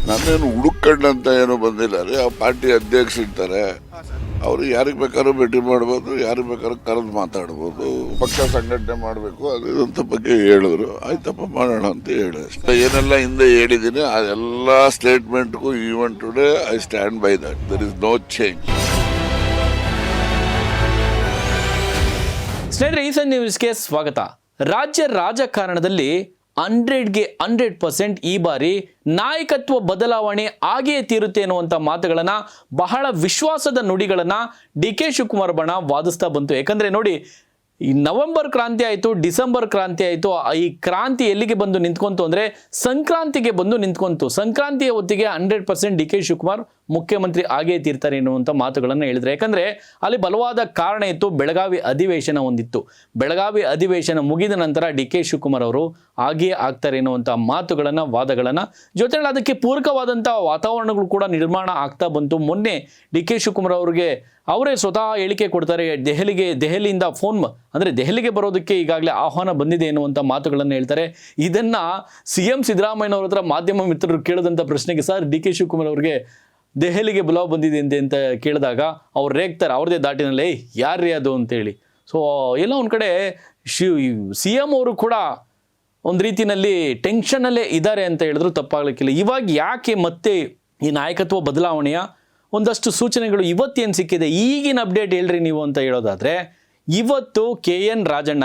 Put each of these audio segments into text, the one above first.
ನಾನೇನು ಹುಡುಕಂಡಂತ ಏನು ಬಂದಿಲ್ಲ ರೀ. ಆ ಪಾರ್ಟಿ ಅಧ್ಯಕ್ಷ ಇರ್ತಾರೆ, ಅವರು ಯಾರಿಗೆ ಬೇಕಾದ್ರೂ ಭೇಟಿ ಮಾಡ್ಬೋದು, ಯಾರಿಗೆ ಬೇಕಾದ್ರೂ ಕರೆದು ಮಾತಾಡ್ಬೋದು, ಪಕ್ಷ ಸಂಘಟನೆ ಮಾಡಬೇಕು ಅದಂತ ಬಗ್ಗೆ ಹೇಳಿದ್ರು. ಆಯ್ತಪ್ಪ ಮಾಡೋಣ ಅಂತ ಹೇಳಿದೆ. ಏನೆಲ್ಲ ಹಿಂದೆ ಹೇಳಿದ್ದೀನಿ ಆ ಎಲ್ಲ ಸ್ಟೇಟ್ಮೆಂಟ್ಗೂ even today I stand by that. There is no change. ಸ್ನೇಹಿತರೆ, ಈ ಸನ್ ನ್ಯೂಸ್ಗೆ ಸ್ವಾಗತ. ರಾಜ್ಯ ರಾಜಕಾರಣದಲ್ಲಿ 100ಗೆ 100% ಈ ಬಾರಿ ನಾಯಕತ್ವ ಬದಲಾವಣೆ ಆಗಿಯೇ ತೀರುತ್ತೆ ಅನ್ನುವಂಥ ಮಾತುಗಳನ್ನು, ಬಹಳ ವಿಶ್ವಾಸದ ನುಡಿಗಳನ್ನು ಡಿ.ಕೆ. ಶಿವಕುಮಾರ್ ಬಣ ವಾದಿಸ್ತಾ ಬಂತು. ಯಾಕಂದರೆ ನೋಡಿ, ಈ ನವೆಂಬರ್ ಕ್ರಾಂತಿ ಆಯಿತು, ಡಿಸೆಂಬರ್ ಕ್ರಾಂತಿ ಆಯಿತು. ಈ ಕ್ರಾಂತಿ ಎಲ್ಲಿಗೆ ಬಂದು ನಿಂತ್ಕೊಂತು ಅಂದರೆ ಸಂಕ್ರಾಂತಿಗೆ ಬಂದು ನಿಂತ್ಕೊಂತು. ಸಂಕ್ರಾಂತಿಯ ಹೊತ್ತಿಗೆ 100% ಡಿ.ಕೆ. ಶಿವಕುಮಾರ್ ಮುಖ್ಯಮಂತ್ರಿ ಆಗೇ ತೀರ್ತಾರೆ ಎನ್ನುವಂಥ ಮಾತುಗಳನ್ನು ಹೇಳಿದ್ರು. ಯಾಕಂದರೆ ಅಲ್ಲಿ ಬಲವಾದ ಕಾರಣ ಇತ್ತು. ಬೆಳಗಾವಿ ಅಧಿವೇಶನ ಒಂದಿತ್ತು. ಬೆಳಗಾವಿ ಅಧಿವೇಶನ ಮುಗಿದ ನಂತರ ಡಿ.ಕೆ. ಶಿವಕುಮಾರ್ ಅವರು ಆಗಿಯೇ ಆಗ್ತಾರೆ ಎನ್ನುವಂಥ ಮಾತುಗಳನ್ನು, ವಾದಗಳನ್ನು, ಜೊತೆಗೆ ಅದಕ್ಕೆ ಪೂರಕವಾದಂಥ ವಾತಾವರಣಗಳು ಕೂಡ ನಿರ್ಮಾಣ ಆಗ್ತಾ ಬಂತು. ಮೊನ್ನೆ ಡಿ.ಕೆ. ಶಿವಕುಮಾರ್ ಅವರಿಗೆ ಅವರೇ ಸ್ವತಃ ಹೇಳಿಕೆ ಕೊಡ್ತಾರೆ. ದೆಹಲಿಯಿಂದ ಫೋನ್ ಅಂದರೆ ದೆಹಲಿಗೆ ಬರೋದಕ್ಕೆ ಈಗಾಗಲೇ ಆಹ್ವಾನ ಬಂದಿದೆ ಎನ್ನುವಂಥ ಮಾತುಗಳನ್ನು ಹೇಳ್ತಾರೆ. ಇದನ್ನು CM ಸಿದ್ದರಾಮಯ್ಯನವ್ರ ಹತ್ರ ಮಾಧ್ಯಮ ಮಿತ್ರರು ಕೇಳಿದಂಥ ಪ್ರಶ್ನೆಗೆ, ಸರ್ ಡಿ.ಕೆ. ಶಿವಕುಮಾರ್ ಅವರಿಗೆ ದೆಹಲಿಗೆ ಬುಲಾವ್ ಬಂದಿದೆ ಅಂತ ಕೇಳಿದಾಗ ಅವ್ರು ರೇಗ್ತಾರೆ ಅವ್ರದೇ ದಾಟಿನಲ್ಲಿ, ಯಾರ್ರೀ ಅದು ಅಂತೇಳಿ. ಸೊ ಎಲ್ಲ ಒಂದು ಕಡೆ CM ಅವರು ಕೂಡ ಒಂದು ರೀತಿಯಲ್ಲಿ ಟೆನ್ಷನಲ್ಲೇ ಇದ್ದಾರೆ ಅಂತ ಹೇಳಿದ್ರು ತಪ್ಪಾಗಲಿಕ್ಕಿಲ್ಲ. ಇವಾಗ ಯಾಕೆ ಮತ್ತೆ ಈ ನಾಯಕತ್ವ ಬದಲಾವಣೆಯ ಒಂದಷ್ಟು ಸೂಚನೆಗಳು ಇವತ್ತೇನು ಸಿಕ್ಕಿದೆ, ಈಗಿನ ಅಪ್ಡೇಟ್ ಹೇಳ್ರಿ ನೀವು ಅಂತ ಹೇಳೋದಾದರೆ, ಇವತ್ತು KN ರಾಜಣ್ಣ,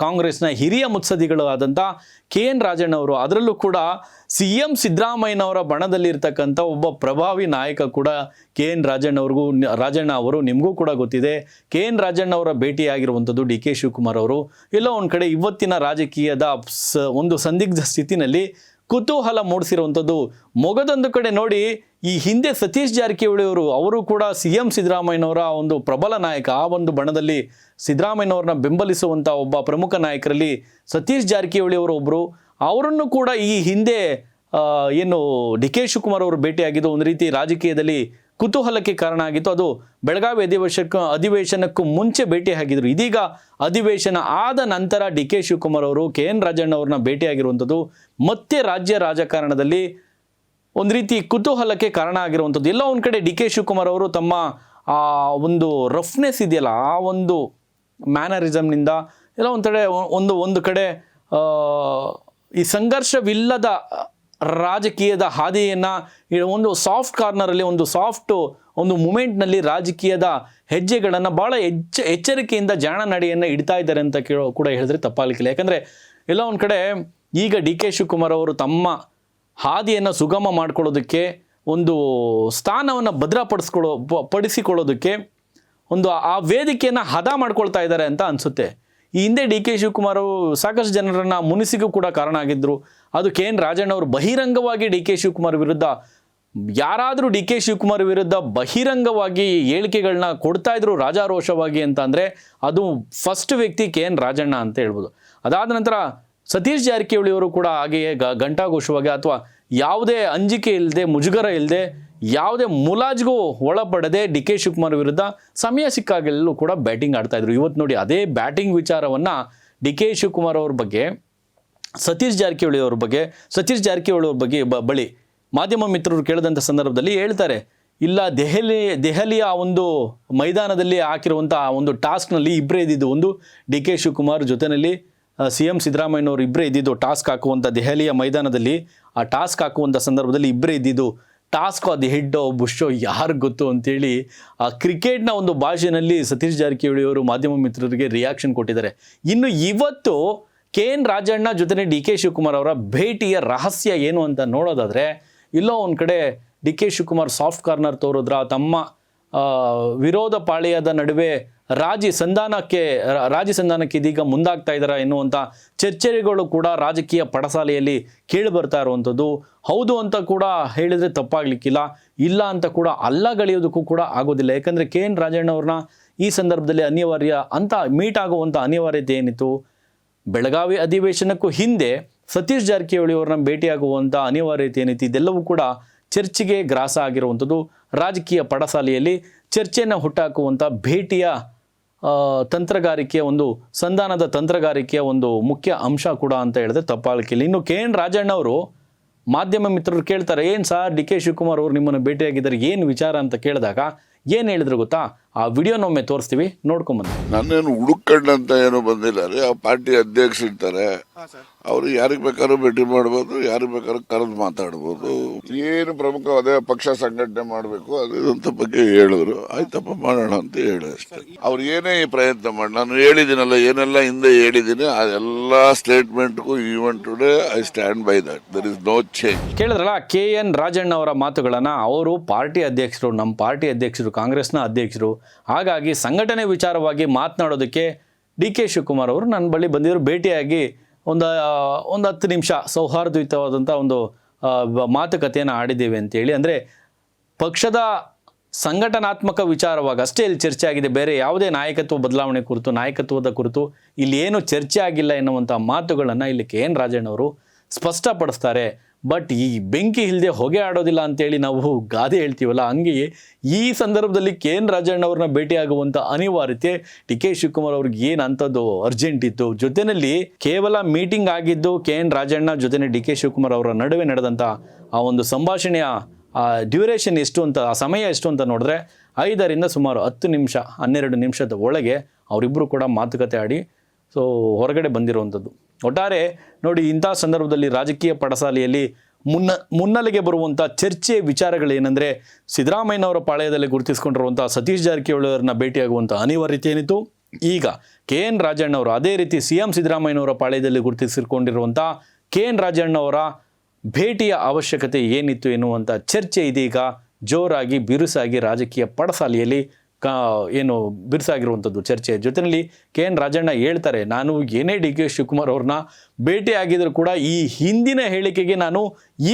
ಕಾಂಗ್ರೆಸ್ನ ಹಿರಿಯ ಮುತ್ಸದ್ದಿಗಳು ಆದಂಥ KN ರಾಜಣ್ಣ ಅವರು, ಅದರಲ್ಲೂ ಕೂಡ CM ಸಿದ್ದರಾಮಯ್ಯನವರ ಬಣದಲ್ಲಿರ್ತಕ್ಕಂಥ ಒಬ್ಬ ಪ್ರಭಾವಿ ನಾಯಕ ಕೂಡ KN ರಾಜಣ್ಣ ಅವರು ನಿಮಗೂ ಕೂಡ ಗೊತ್ತಿದೆ. KN ರಾಜಣ್ಣ ಅವರ ಭೇಟಿಯಾಗಿರುವಂಥದ್ದು ಡಿ.ಕೆ. ಶಿವಕುಮಾರ್ ಅವರು ಎಲ್ಲೋ ಒಂದು ಕಡೆ ಇವತ್ತಿನ ರಾಜಕೀಯದ ಒಂದು ಸಂದಿಗ್ಧ ಸ್ಥಿತಿನಲ್ಲಿ ಕುತೂಹಲ ಮೂಡಿಸಿರುವಂಥದ್ದು. ಮೊಗದೊಂದು ಕಡೆ ನೋಡಿ, ಈ ಹಿಂದೆ ಸತೀಶ್ ಜಾರಕಿಹೊಳಿ ಅವರು ಕೂಡ CM ಸಿದ್ದರಾಮಯ್ಯನವರ ಒಂದು ಪ್ರಬಲ ನಾಯಕ. ಆ ಒಂದು ಬಣದಲ್ಲಿ ಸಿದ್ದರಾಮಯ್ಯನವ್ರನ್ನ ಬೆಂಬಲಿಸುವಂಥ ಒಬ್ಬ ಪ್ರಮುಖ ನಾಯಕರಲ್ಲಿ ಸತೀಶ್ ಜಾರಕಿಹೊಳಿ ಅವರು ಒಬ್ಬರು. ಅವರನ್ನು ಕೂಡ ಈ ಹಿಂದೆ ಏನು ಡಿ.ಕೆ. ಶಿವಕುಮಾರ್ ಅವರು ಭೇಟಿಯಾಗಿದ್ದು ಒಂದು ರೀತಿ ರಾಜಕೀಯದಲ್ಲಿ ಕುತೂಹಲಕ್ಕೆ ಕಾರಣ ಆಗಿತ್ತು. ಅದು ಬೆಳಗಾವಿ ಅಧಿವೇಶನಕ್ಕೂ ಮುಂಚೆ ಭೇಟಿಯಾಗಿದ್ದರು. ಇದೀಗ ಅಧಿವೇಶನ ಆದ ನಂತರ ಡಿ.ಕೆ. ಶಿವಕುಮಾರ್ ಅವರು KN ರಾಜಣ್ಣ ಅವ್ರನ್ನ ಭೇಟಿಯಾಗಿರುವಂಥದ್ದು ಮತ್ತೆ ರಾಜ್ಯ ರಾಜಕಾರಣದಲ್ಲಿ ಒಂದು ರೀತಿ ಕುತೂಹಲಕ್ಕೆ ಕಾರಣ ಆಗಿರುವಂಥದ್ದು. ಎಲ್ಲ ಒಂದು ಕಡೆ ಡಿ.ಕೆ. ಶಿವಕುಮಾರ್ ಅವರು ತಮ್ಮ ಆ ಒಂದು ರಫ್ನೆಸ್ ಇದೆಯಲ್ಲ, ಆ ಒಂದು ಮ್ಯಾನರಿಸಮ್ನಿಂದ ಎಲ್ಲ ಒಂದು ಕಡೆ ಈ ಸಂಘರ್ಷವಿಲ್ಲದ ರಾಜಕೀಯದ ಹಾದಿಯನ್ನು ಒಂದು ಸಾಫ್ಟ್ ಕಾರ್ನರಲ್ಲಿ, ಒಂದು ಮೂಮೆಂಟ್ನಲ್ಲಿ ರಾಜಕೀಯದ ಹೆಜ್ಜೆಗಳನ್ನು ಭಾಳ ಎಚ್ಚರಿಕೆಯಿಂದ ಜಾಣ ನಡೆಯನ್ನು ಇಡ್ತಾ ಇದ್ದಾರೆ ಅಂತ ಕೂಡ ಹೇಳಿದ್ರೆ ತಪ್ಪಾಗಲಿಕ್ಕಿಲ್ಲ. ಯಾಕಂದರೆ ಎಲ್ಲ ಒಂದು ಕಡೆ ಈಗ ಡಿ.ಕೆ. ಶಿವಕುಮಾರ್ ಅವರು ತಮ್ಮ ಹಾದಿಯನ್ನು ಸುಗಮ ಮಾಡಿಕೊಳ್ಳೋದಕ್ಕೆ, ಒಂದು ಸ್ಥಾನವನ್ನು ಪಡಿಸಿಕೊಳ್ಳೋದಕ್ಕೆ ಒಂದು ಆ ವೇದಿಕೆಯನ್ನು ಹದ ಮಾಡ್ಕೊಳ್ತಾ ಇದ್ದಾರೆ ಅಂತ ಅನಿಸುತ್ತೆ. ಈ ಹಿಂದೆ ಡಿ.ಕೆ. ಶಿವಕುಮಾರ್ ಸಾಕಷ್ಟು ಜನರನ್ನು ಮುನಿಸಿಗೂ ಕೂಡ ಕಾರಣ ಆಗಿದ್ದರು. ಅದು KN ರಾಜಣ್ಣ ಅವರು ಬಹಿರಂಗವಾಗಿ ಡಿ.ಕೆ. ಶಿವಕುಮಾರ್ ವಿರುದ್ಧ, ಯಾರಾದರೂ ಡಿ.ಕೆ. ಶಿವಕುಮಾರ್ ವಿರುದ್ಧ ಬಹಿರಂಗವಾಗಿ ಹೇಳಿಕೆಗಳನ್ನ ಕೊಡ್ತಾ ಇದ್ರು ರಾಜಾರೋಷವಾಗಿ ಅಂತ ಅಂದರೆ ಅದು ಫಸ್ಟ್ ವ್ಯಕ್ತಿ KN ರಾಜಣ್ಣ ಅಂತ ಹೇಳ್ಬೋದು. ಅದಾದ ನಂತರ ಸತೀಶ್ ಜಾರಕಿಹೊಳಿ ಅವರು ಕೂಡ ಹಾಗೆಯೇ ಘಂಟಾಘೋಷವಾಗಿ ಅಥವಾ ಯಾವುದೇ ಅಂಜಿಕೆ ಇಲ್ಲದೆ, ಮುಜುಗರ ಇಲ್ಲದೆ, ಯಾವುದೇ ಮುಲಾಜ್ಗೂ ಒಳಪಡದೆ ಡಿ.ಕೆ. ಶಿವಕುಮಾರ್ ವಿರುದ್ಧ ಸಮಯ ಸಿಕ್ಕಾಗೆಲ್ಲೂ ಕೂಡ ಬ್ಯಾಟಿಂಗ್ ಆಡ್ತಾ ಇದ್ರು. ಇವತ್ತು ನೋಡಿ, ಅದೇ ಬ್ಯಾಟಿಂಗ್ ವಿಚಾರವನ್ನು ಡಿ.ಕೆ. ಶಿವಕುಮಾರ್ ಅವ್ರ ಬಗ್ಗೆ, ಸತೀಶ್ ಜಾರಕಿಹೊಳಿ ಅವ್ರ ಬಗ್ಗೆ ಬಳಿ ಮಾಧ್ಯಮ ಮಿತ್ರರು ಕೇಳಿದಂಥ ಸಂದರ್ಭದಲ್ಲಿ ಹೇಳ್ತಾರೆ, ಇಲ್ಲ ದೆಹಲಿಯ ಒಂದು ಮೈದಾನದಲ್ಲಿ ಹಾಕಿರುವಂಥ ಒಂದು ಟಾಸ್ಕ್ನಲ್ಲಿ ಇಬ್ಬರೇ ಇದ್ದಿದ್ದು. ಒಂದು ಡಿ.ಕೆ. ಶಿವಕುಮಾರ್ ಜೊತೆಯಲ್ಲಿ CM ಸಿದ್ದರಾಮಯ್ಯನವರು ಇಬ್ಬರೇ ಇದ್ದಿದ್ದು. ಟಾಸ್ಕ್ ಹಾಕುವಂಥ ದೆಹಲಿಯ ಮೈದಾನದಲ್ಲಿ ಆ ಟಾಸ್ಕ್ ಹಾಕುವಂಥ ಸಂದರ್ಭದಲ್ಲಿ ಇಬ್ಬರೇ ಇದ್ದಿದ್ದು. ಟಾಸ್ಕ್ ಅದು ಹೆಡ್ಡೋ ಬುಷೋ ಯಾರಿಗೆ ಗೊತ್ತು ಅಂತೇಳಿ ಆ ಕ್ರಿಕೆಟ್ನ ಒಂದು ಭಾಷೆಯಲ್ಲಿ ಸತೀಶ್ ಜಾರಕಿಹೊಳಿ ಅವರು ಮಾಧ್ಯಮ ಮಿತ್ರರಿಗೆ ರಿಯಾಕ್ಷನ್ ಕೊಟ್ಟಿದ್ದಾರೆ. ಇನ್ನು ಇವತ್ತು KN ರಾಜಣ್ಣ ಜೊತೆ ಡಿ.ಕೆ. ಶಿವಕುಮಾರ್ ಅವರ ಭೇಟಿಯ ರಹಸ್ಯ ಏನು ಅಂತ ನೋಡೋದಾದರೆ, ಎಲ್ಲೋ ಒಂದು ಕಡೆ ಡಿ.ಕೆ. ಶಿವಕುಮಾರ್ ಸಾಫ್ಟ್ ಕಾರ್ನರ್ ತೋರಿದ್ರ, ತಮ್ಮ ವಿರೋಧ ಪಾಳೆಯದ ನಡುವೆ ರಾಜಿ ಸಂಧಾನಕ್ಕೆ ಇದೀಗ ಮುಂದಾಗ್ತಾ ಇದ್ದಾರೆ ಎನ್ನುವಂಥ ಚರ್ಚೆಗಳು ಕೂಡ ರಾಜಕೀಯ ಪಡಸಾಲೆಯಲ್ಲಿ ಕೇಳಿ ಬರ್ತಾ ಇರುವಂಥದ್ದು. ಹೌದು ಅಂತ ಕೂಡ ಹೇಳಿದರೆ ತಪ್ಪಾಗಲಿಕ್ಕಿಲ್ಲ, ಇಲ್ಲ ಅಂತ ಕೂಡ ಅಲ್ಲಗಳೆಯೋದಕ್ಕೂ ಕೂಡ ಆಗೋದಿಲ್ಲ. ಯಾಕಂದರೆ KN ರಾಜಣ್ಣ ಅವ್ರನ್ನ ಈ ಸಂದರ್ಭದಲ್ಲಿ ಅನಿವಾರ್ಯ ಅಂತ ಮೀಟ್ ಆಗುವಂಥ ಅನಿವಾರ್ಯತೆ ಏನಿತ್ತು, ಬೆಳಗಾವಿ ಅಧಿವೇಶನಕ್ಕೂ ಹಿಂದೆ ಸತೀಶ್ ಜಾರಕಿಹೊಳಿ ಅವ್ರನ್ನ ಭೇಟಿಯಾಗುವಂಥ ಅನಿವಾರ್ಯತೆ ಏನಿತ್ತು, ಇದೆಲ್ಲವೂ ಕೂಡ ಚರ್ಚೆಗೆ ಗ್ರಾಸ ಆಗಿರುವಂಥದ್ದು. ರಾಜಕೀಯ ಪಡಸಾಲೆಯಲ್ಲಿ ಚರ್ಚೆಯನ್ನು ಹುಟ್ಟಾಕುವಂಥ ಭೇಟಿಯ ತಂತ್ರಗಾರಿಕೆಯ ಒಂದು ಸಂಧಾನದ ತಂತ್ರಗಾರಿಕೆಯ ಒಂದು ಮುಖ್ಯ ಅಂಶ ಕೂಡ ಅಂತ ಹೇಳಿದ್ರೆ ತಪ್ಪಾಗಲಿಕ್ಕಿಲ್ಲ. ಇನ್ನು KN ರಾಜಣ್ಣ ಅವರು ಮಾಧ್ಯಮ ಮಿತ್ರರು ಕೇಳ್ತಾರೆ, ಏನು ಸರ್ ಡಿ ಕೆ ಶಿವಕುಮಾರ್ ಅವರು ನಿಮ್ಮನ್ನು ಭೇಟಿಯಾಗಿದ್ದಾರೆ, ಏನು ವಿಚಾರ ಅಂತ ಕೇಳಿದಾಗ ಏನು ಹೇಳಿದ್ರು ಗೊತ್ತಾ? ಆ ವಿಡಿಯೋನೊಮ್ಮೆ ತೋರಿಸ್ತೀವಿ, ನೋಡ್ಕೊಂಬಂದು. ನನ್ನೇನು ಹುಡುಕಂಡಂತ ಏನು ಬಂದಿಲ್ಲ ರೀ. ಆ ಪಾರ್ಟಿ ಅಧ್ಯಕ್ಷ ಇರ್ತಾರೆ, ಅವರು ಯಾರಿಗೆ ಬೇಕಾದ್ರೂ ಭೇಟಿ ಮಾಡ್ಬೋದು, ಯಾರಿಗೆ ಬೇಕಾದ್ರೂ ಕರೆದು ಮಾತಾಡ್ಬೋದು. ಏನು ಪ್ರಮುಖ ಅದೇ ಪಕ್ಷ ಸಂಘಟನೆ ಮಾಡಬೇಕು ಅದಂತ ಬಗ್ಗೆ ಹೇಳಿದ್ರು. ಆಯ್ತಪ್ಪ ಮಾಡೋಣ ಅಂತ ಹೇಳಿ ಅಷ್ಟೇ. ಅವ್ರು ಏನೇ ಪ್ರಯತ್ನ ಮಾಡಿ, ನಾನು ಹೇಳಿದ್ದೀನಲ್ಲ ಏನೆಲ್ಲ ಹಿಂದೆ ಹೇಳಿದ್ದೀನಿ, ಅದೆಲ್ಲ ಸ್ಟೇಟ್ಮೆಂಟ್ಗೂ even today I stand by that. There is no change. ಕೇಳಿದ್ರಲ್ಲ KN ರಾಜಣ್ಣ ಅವರ ಮಾತುಗಳನ್ನು. ಅವರು ಪಾರ್ಟಿ ಅಧ್ಯಕ್ಷರು, ನಮ್ಮ ಪಾರ್ಟಿ ಅಧ್ಯಕ್ಷರು, ಕಾಂಗ್ರೆಸ್ನ ಅಧ್ಯಕ್ಷರು. ಹಾಗಾಗಿ ಸಂಘಟನೆ ವಿಚಾರವಾಗಿ ಮಾತನಾಡೋದಕ್ಕೆ ಡಿ ಕೆ ಶಿವಕುಮಾರ್ ಅವರು ನನ್ನ ಬಳಿ ಬಂದಿದ್ರು. ಭೇಟಿಯಾಗಿ ಒಂದು 10 ನಿಮಿಷ ಸೌಹಾರ್ದಯುತವಾದಂಥ ಒಂದು ಮಾತುಕತೆಯನ್ನು ಆಡಿದ್ದೇವೆ ಅಂತೇಳಿ. ಅಂದರೆ ಪಕ್ಷದ ಸಂಘಟನಾತ್ಮಕ ವಿಚಾರವಾಗಿ ಅಷ್ಟೇ ಇಲ್ಲಿ ಚರ್ಚೆ ಆಗಿದೆ. ಬೇರೆ ಯಾವುದೇ ನಾಯಕತ್ವ ಬದಲಾವಣೆ ಕುರಿತು, ನಾಯಕತ್ವದ ಕುರಿತು ಇಲ್ಲಿ ಏನು ಚರ್ಚೆ ಆಗಿಲ್ಲ ಎನ್ನುವಂಥ ಮಾತುಗಳನ್ನು ಇಲ್ಲಿ KN ರಾಜಣ್ಣ ಅವರು ಸ್ಪಷ್ಟಪಡಿಸ್ತಾರೆ. ಬಟ್ ಈ ಬೆಂಕಿ ಇಲ್ಲದೆ ಹೊಗೆ ಆಡೋದಿಲ್ಲ ಅಂತೇಳಿ ನಾವು ಗಾದೆ ಹೇಳ್ತೀವಲ್ಲ, ಹಂಗೆಯೇ ಈ ಸಂದರ್ಭದಲ್ಲಿ KN ರಾಜಣ್ಣ ಅವ್ರನ್ನ ಭೇಟಿಯಾಗುವಂಥ ಅನಿವಾರ್ಯತೆ ಡಿ ಕೆ ಶಿವಕುಮಾರ್ ಅವ್ರಿಗೆ ಏನು ಅಂಥದ್ದು ಅರ್ಜೆಂಟ್ ಇತ್ತು. ಜೊತೆಯಲ್ಲಿ ಕೇವಲ ಮೀಟಿಂಗ್ ಆಗಿದ್ದು KN ರಾಜಣ್ಣ ಜೊತೆನೆ ಡಿ ಕೆ ಶಿವಕುಮಾರ್ ಅವರ ನಡುವೆ ನಡೆದಂಥ ಆ ಒಂದು ಸಂಭಾಷಣೆಯ ಡ್ಯೂರೇಷನ್ ಎಷ್ಟು ಅಂತ, ಆ ಸಮಯ ಎಷ್ಟು ಅಂತ ನೋಡಿದ್ರೆ 5ರಿಂದ ಸುಮಾರು 10 ನಿಮಿಷ 12 ನಿಮಿಷದ ಒಳಗೆ ಅವರಿಬ್ಬರು ಕೂಡ ಮಾತುಕತೆ ಆಡಿ ಹೊರಗಡೆ ಬಂದಿರುವಂಥದ್ದು. ಒಟ್ಟಾರೆ ನೋಡಿ, ಇಂಥ ಸಂದರ್ಭದಲ್ಲಿ ರಾಜಕೀಯ ಪಡಸಾಲೆಯಲ್ಲಿ ಮುನ್ನೆಲೆಗೆ ಬರುವಂಥ ಚರ್ಚೆಯ ವಿಚಾರಗಳೇನೆಂದರೆ, ಸಿದ್ದರಾಮಯ್ಯನವರ ಪಾಳ್ಯದಲ್ಲಿ ಗುರುತಿಸಿಕೊಂಡಿರುವಂಥ ಸತೀಶ್ ಜಾರಕಿಹೊಳಿ ಅವರನ್ನ ಭೇಟಿಯಾಗುವಂಥ ಅನಿವಾರ್ಯತೆ ಏನಿತ್ತು. ಈಗ KN ರಾಜಣ್ಣ ಅವರು ಅದೇ ರೀತಿ CM ಸಿದ್ದರಾಮಯ್ಯನವರ ಪಾಳ್ಯದಲ್ಲಿ ಗುರುತಿಸಿಕೊಂಡಿರುವಂಥ KN ರಾಜಣ್ಣ ಅವರ ಭೇಟಿಯ ಅವಶ್ಯಕತೆ ಏನಿತ್ತು ಎನ್ನುವಂಥ ಚರ್ಚೆ ಇದೀಗ ಜೋರಾಗಿ ಬಿರುಸಾಗಿ ರಾಜಕೀಯ ಪಡಸಾಲೆಯಲ್ಲಿ ಬಿರುಸಾಗಿರುವಂಥದ್ದು ಚರ್ಚೆ. ಜೊತೆಯಲ್ಲಿ KN ರಾಜಣ್ಣ ಹೇಳ್ತಾರೆ, ನಾನು ಏನೇ ಡಿ ಕೆ ಶಿವಕುಮಾರ್ ಅವ್ರನ್ನ ಭೇಟಿ ಆಗಿದ್ರು ಕೂಡ ಈ ಹಿಂದಿನ ಹೇಳಿಕೆಗೆ ನಾನು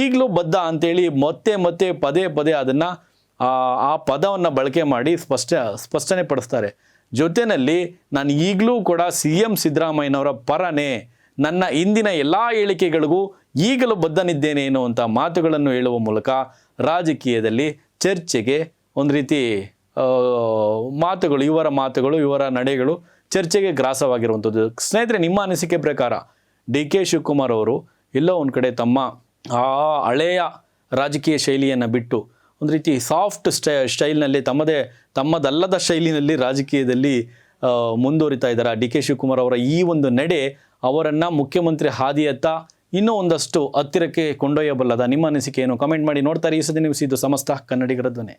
ಈಗಲೂ ಬದ್ಧ ಅಂತೇಳಿ ಮತ್ತೆ ಪದೇ ಅದನ್ನು ಆ ಪದವನ್ನು ಬಳಕೆ ಮಾಡಿ ಸ್ಪಷ್ಟನೆ ಪಡಿಸ್ತಾರೆ. ಜೊತೆಯಲ್ಲಿ ನಾನು ಈಗಲೂ ಕೂಡ CM ಸಿದ್ದರಾಮಯ್ಯನವರ ಪರನೇ, ನನ್ನ ಹಿಂದಿನ ಎಲ್ಲ ಹೇಳಿಕೆಗಳಿಗೂ ಈಗಲೂ ಬದ್ಧನಿದ್ದೇನೆ ಎನ್ನುವಂಥ ಮಾತುಗಳನ್ನು ಹೇಳುವ ಮೂಲಕ ರಾಜಕೀಯದಲ್ಲಿ ಚರ್ಚೆಗೆ ಒಂದು ರೀತಿ ಇವರ ನಡೆಗಳು ಚರ್ಚೆಗೆ ಗ್ರಾಸವಾಗಿರುವಂಥದ್ದು. ಸ್ನೇಹಿತರೆ, ನಿಮ್ಮ ಅನಿಸಿಕೆ ಪ್ರಕಾರ ಡಿ ಕೆ ಶಿವಕುಮಾರ್ ಅವರು ಎಲ್ಲೋ ಒಂದು ಕಡೆ ತಮ್ಮ ಆ ಹಳೆಯ ರಾಜಕೀಯ ಶೈಲಿಯನ್ನು ಬಿಟ್ಟು ಒಂದು ರೀತಿ ಸಾಫ್ಟ್ ಸ್ಟೈಲ್ನಲ್ಲಿ ತಮ್ಮದಲ್ಲದ ಶೈಲಿನಲ್ಲಿ ರಾಜಕೀಯದಲ್ಲಿ ಮುಂದುವರಿತಾ ಇದ್ದಾರೆ. ಡಿ ಕೆ ಶಿವಕುಮಾರ್ ಅವರ ಈ ಒಂದು ನಡೆ ಅವರನ್ನು ಮುಖ್ಯಮಂತ್ರಿ ಹಾದಿಯತ್ತ ಇನ್ನೂ ಒಂದಷ್ಟು ಹತ್ತಿರಕ್ಕೆ ಕೊಂಡೊಯ್ಯಬಲ್ಲದ? ನಿಮ್ಮ ಅನಿಸಿಕೆ ಏನು? ಕಮೆಂಟ್ ಮಾಡಿ. ನೋಡ್ತಾರೆ ಈ ಸತಿ ನ್ಯೂಸ್, ಇದು ಸಮಸ್ತ ಕನ್ನಡಿಗರ ಧ್ವನಿ.